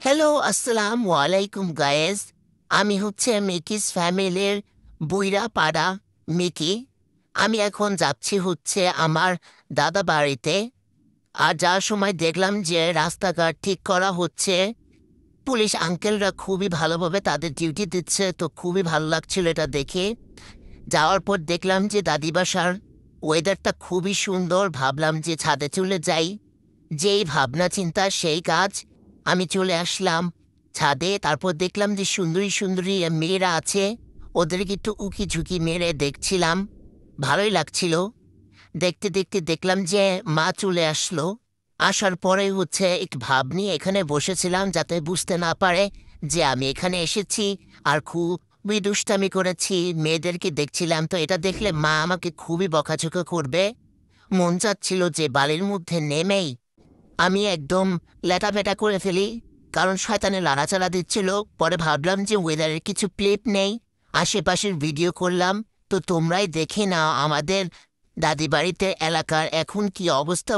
Hello, আসসালামু আলাইকুম guys. আমি হচ্ছে মিকিস ফ্যামিলির বুইরা পাড়া মিকি। আমি এখন যাচ্ছি হচ্ছে আমার দাদা বাড়িতে। আর যাওয়ার সময় দেখলাম যে রাস্তাঘাট ঠিক করা হচ্ছে। পুলিশ আঙ্কেলরা খুবই ভালোভাবে তাদের ডিউটি দিচ্ছে, তো খুবই ভালো লাগছিল এটা দেখে। যাওয়ার পর দেখলাম যে দাদি বাসার ওয়েদারটা খুবই সুন্দর, ভাবলাম যে ছাদে চলে যাই। যেই ভাবনা চিন্তা সেই কাজ। আমি চলে আসলাম ছাদে, তারপর দেখলাম যে সুন্দরী সুন্দরী মেয়েরা আছে, ওদেরকে একটু উকি ঝুঁকি মেরে দেখছিলাম। ভালোই লাগছিল। দেখতে দেখতে দেখলাম যে মা চলে আসলো। আসার পরে হচ্ছে একটু ভাব নিয়ে এখানে বসেছিলাম যাতে বুঝতে না পারে যে আমি এখানে এসেছি। আর খুবই দুষ্টামি করেছি, মেয়েদেরকে দেখছিলাম, তো এটা দেখলে মা আমাকে খুবই বকাঝকা করবে। মন চাচ্ছিল যে বালির মধ্যে নেমেই আমি একদম ল্যাটাপেটা করে ফেলি, কারণ শয়তানে লাড়াচাড়া দিচ্ছিল। পরে ভাবলাম যে ওয়েদারের কিছু ক্লিপ নেই, আশেপাশের ভিডিও করলাম। তো তোমরাই দেখে নাও আমাদের দাদি বাড়িতে এলাকার এখন কি অবস্থা।